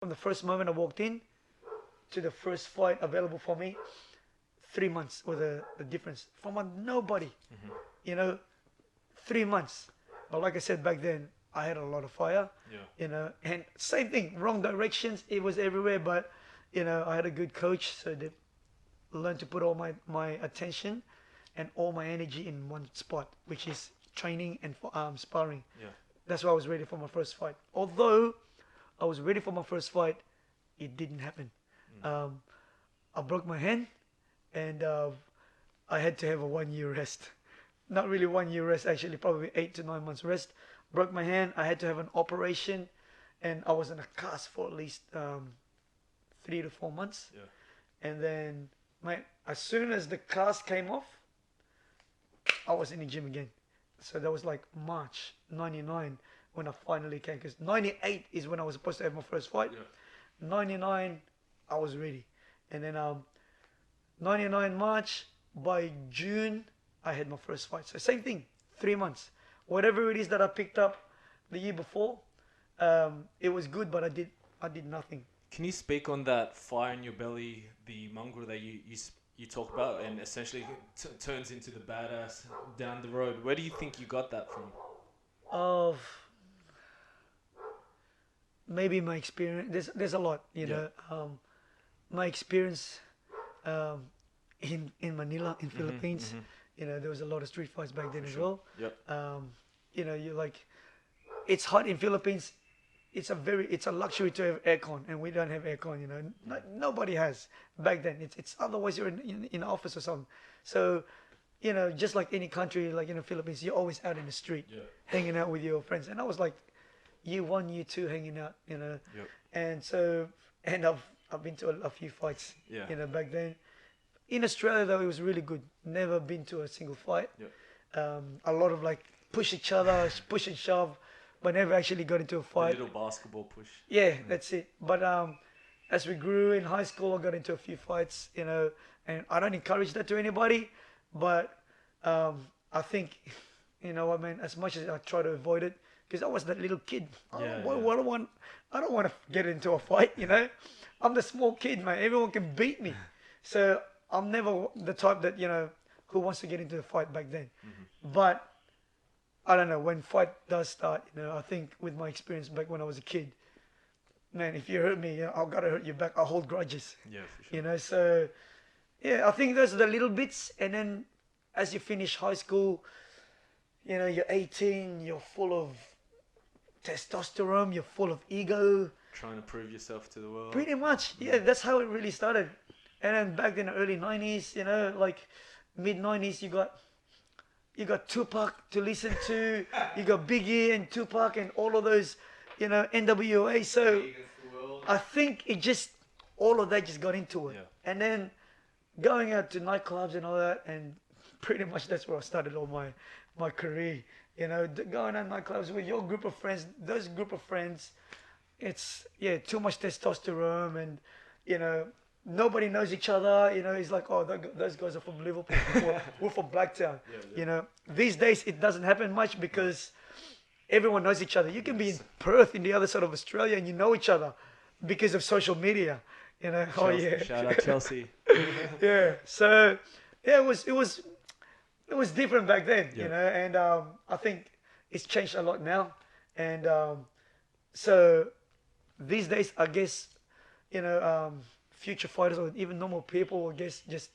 From the first moment I walked in to the first fight available for me, 3 months was the difference. From a nobody, you know, 3 months. But like I said back then, I had a lot of fire, Yeah. and same thing, wrong directions. It was everywhere, but I had a good coach, so they learned to put all my attention and all my energy in one spot, which is training and sparring. Yeah. That's why I was ready for my first fight. Although I was ready for my first fight, it didn't happen. Um, I broke my hand, and I had to have a 1 year rest. Not really 1 year rest, actually, probably 8 to 9 months rest. Broke my hand. I had to have an operation, and I was in a cast for at least 3 to 4 months. Yeah. And then, as soon as the cast came off, I was in the gym again. So that was like March '99 when I finally came. Because '98 is when I was supposed to have my first fight. Yeah. '99, I was ready. And then '99 March, by June, I had my first fight. So same thing, 3 months. Whatever it is that I picked up the year before, it was good, but I did nothing. Can you speak on that fire in your belly, the mongrel that you talk about, and essentially turns into the badass down the road? Where do you think you got that from? Of maybe my experience. There's a lot, Yeah. my experience um, in Manila, in Philippines. There was a lot of street fights back then For as sure. well. Yep. You like, it's hot in Philippines. It's a luxury to have aircon, and we don't have aircon. Nobody has back then. It's otherwise you're in the office or something. So, just like any country, like Philippines, you're always out in the street, Yeah. hanging out with your friends. And I was like year one, year two, hanging out. Yep. And so, and I've been to a few fights, Yeah. back then. In Australia though, it was really good. Never been to a single fight. Yep. A lot of like push each other, push and shove, but never actually got into a The fight. little basketball push. Yeah, that's it. But as we grew in high school, I got into a few fights, and I don't encourage that to anybody, but I think, what I mean, as much as I try to avoid it, because I was that little kid. Yeah, I don't want to get into a fight. I'm the small kid, man. Everyone can beat me. So I'm never the type that, who wants to get into a fight back then. But I don't know, when fight does start, I think with my experience back when I was a kid, man, if you hurt me, I've got to hurt you back. I hold grudges, Yeah, for sure. so yeah, I think those are the little bits. And then as you finish high school, you're 18, you're full of testosterone, you're full of ego. Trying to prove yourself to the world. Pretty much, yeah, that's how it really started. And then back in the early 90s, like mid 90s, you got Tupac to listen to, you got Biggie and Tupac and all of those, NWA. So I think all of that just got into it. Yeah. And then going out to nightclubs and all that, and pretty much that's where I started all my career. Going out nightclubs with your group of friends, those group of friends, it's, too much testosterone, and, nobody knows each other. It's like, oh, those guys are from Liverpool, we're from Blacktown. Yeah. These days it doesn't happen much because everyone knows each other. You can be in Perth, in the other side of Australia, and you know each other because of social media. Oh yeah. Shout out Chelsea. Yeah. So yeah, it was different back then. Yeah. And I think it's changed a lot now. And so these days, I guess, future fighters or even normal people, I guess, just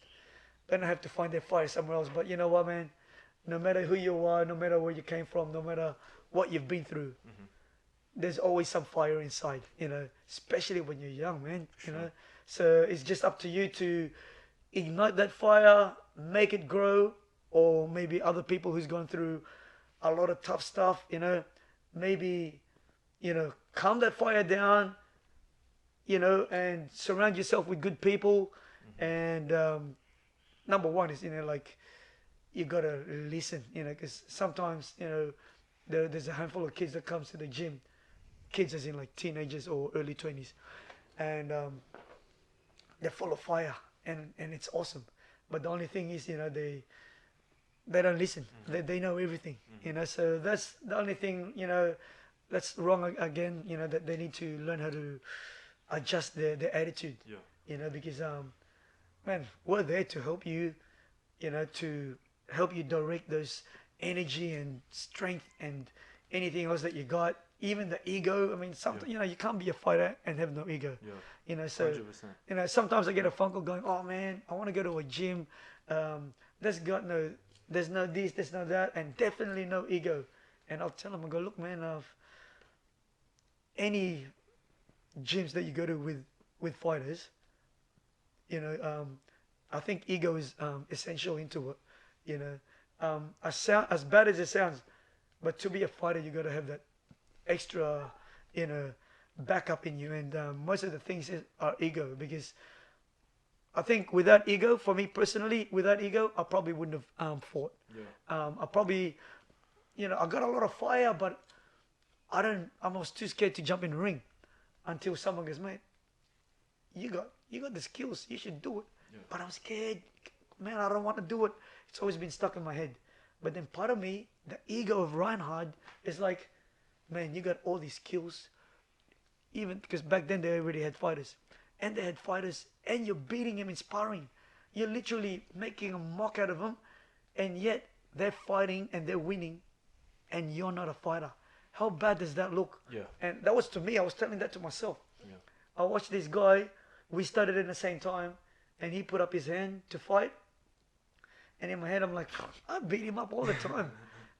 don't have to find their fire somewhere else. But you know what, man? No matter who you are, no matter where you came from, no matter what you've been through, there's always some fire inside, especially when you're young, man. Sure. So it's just up to you to ignite that fire, make it grow, or maybe other people who's gone through a lot of tough stuff, maybe, calm that fire down, and surround yourself with good people. And number one is, like, you gotta listen, because sometimes, there's a handful of kids that comes to the gym, kids as in like teenagers or early 20s, and they're full of fire, and it's awesome. But the only thing is, they don't listen. They know everything, so that's the only thing, that's wrong again, that they need to learn how to adjust their attitude. Yeah. You know, because man, we're there to help you. You know, to help you direct those energy and strength and anything else that you got. Even the ego. I mean, something you know, you can't be a fighter and have no ego. Yeah. You know, so 100%. you know, sometimes I get a phone call going, "Oh man, I want to go to a gym. There's no this, there's no that, and definitely no ego." And I'll tell them, I go, "Look, man, any gyms that you go to with fighters, you know, I think ego is essential into it. You know, as bad as it sounds, but to be a fighter, you got to have that extra, you know, backup in you. And most of the things are ego, because I think without ego, for me personally, without ego, I probably wouldn't have fought. Yeah. I probably, you know, I got a lot of fire, but I was too scared to jump in the ring until someone goes, "Mate, you got the skills, you should do it." Yeah. But I'm scared, man, I don't want to do it. It's always been stuck in my head. But then part of me, the ego of Reinhardt is like, man, you got all these skills. Even because back then they already had fighters. And they had fighters, and you're beating them in sparring. You're literally making a mock out of them, and yet they're fighting and they're winning, and you're not a fighter. How bad does that look? Yeah. And that was to me, I was telling that to myself. Yeah. I watched this guy, we started at the same time, and he put up his hand to fight. And in my head, I'm like, I beat him up all the time.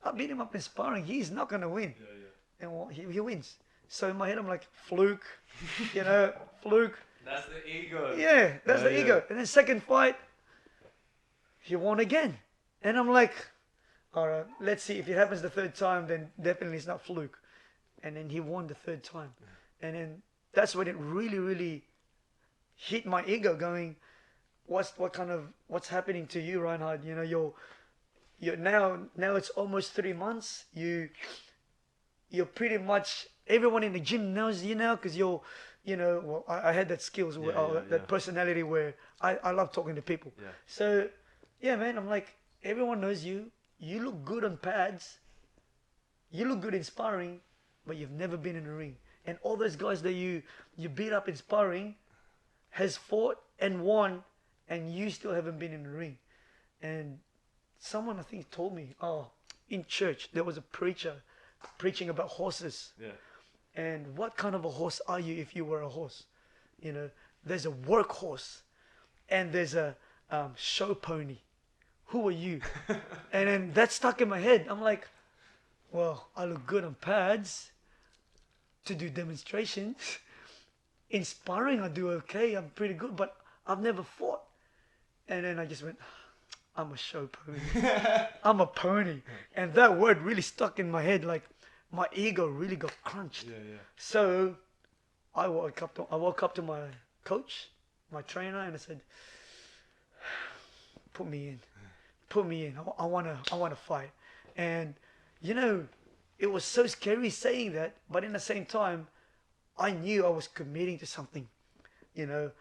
I beat him up in sparring. He's not going to win. Yeah, yeah. And well, he wins. So in my head, I'm like, fluke, you know, fluke. That's the ego. Yeah, that's the ego. And then second fight, he won again. And I'm like, all right, let's see. If it happens the third time, then definitely it's not fluke. And then he won the third time. And then that's when it really, really hit my ego, going, what's happening to you, Reinhardt? You know, you're now it's almost 3 months. You're pretty much, everyone in the gym knows you now, because you're, you know, well, I had that skills, that personality where I love talking to people. Yeah. So, yeah, man, I'm like, everyone knows you. You look good on pads. You look good in sparring, but you've never been in the ring. And all those guys that you beat up in sparring has fought and won, and you still haven't been in the ring. And someone, I think, told me, in church, there was a preacher preaching about horses. Yeah. And what kind of a horse are you if you were a horse? You know, there's a workhorse and there's a show pony. Who are you? And then that stuck in my head. I'm like, well, I look good on pads to do demonstrations. In sparring, I do okay. I'm pretty good, but I've never fought. And then I just went, I'm a show pony. I'm a pony. And that word really stuck in my head. Like, my ego really got crunched. Yeah, yeah. So I woke up to my coach, my trainer, and I said, put me in. I wanna fight. And you know, it was so scary saying that, but in the same time, I knew I was committing to something. You know,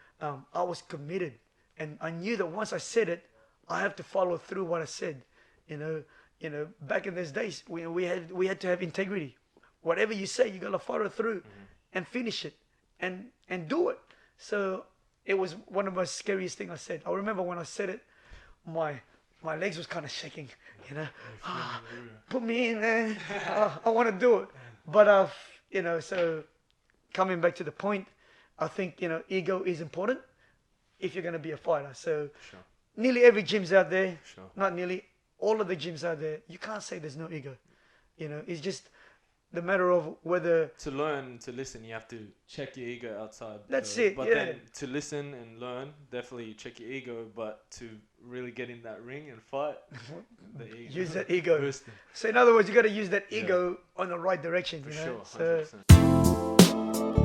I was committed, and I knew that once I said it, I have to follow through what I said. You know, back in those days, we had to have integrity. Whatever you say, you gotta follow through and finish it and do it. So it was one of the most scariest things I said. I remember when I said it, my legs was kind of shaking. You know, put me in there. I want to do it. But you know, so coming back to the point, I think, you know, ego is important if you're gonna be a fighter. So Sure. nearly every gym's out there. Sure. Not nearly, all of the gyms out there. You can't say there's no ego. You know, it's just the matter of whether. To learn to listen, you have to check your ego outside. That's the- it, But yeah. then to listen and learn, definitely check your ego. But to really get in that ring and fight, the ego. Use that ego. Boosting. So in other words, you got to use that Yeah. ego on the right direction. For you know? sure, So 100%.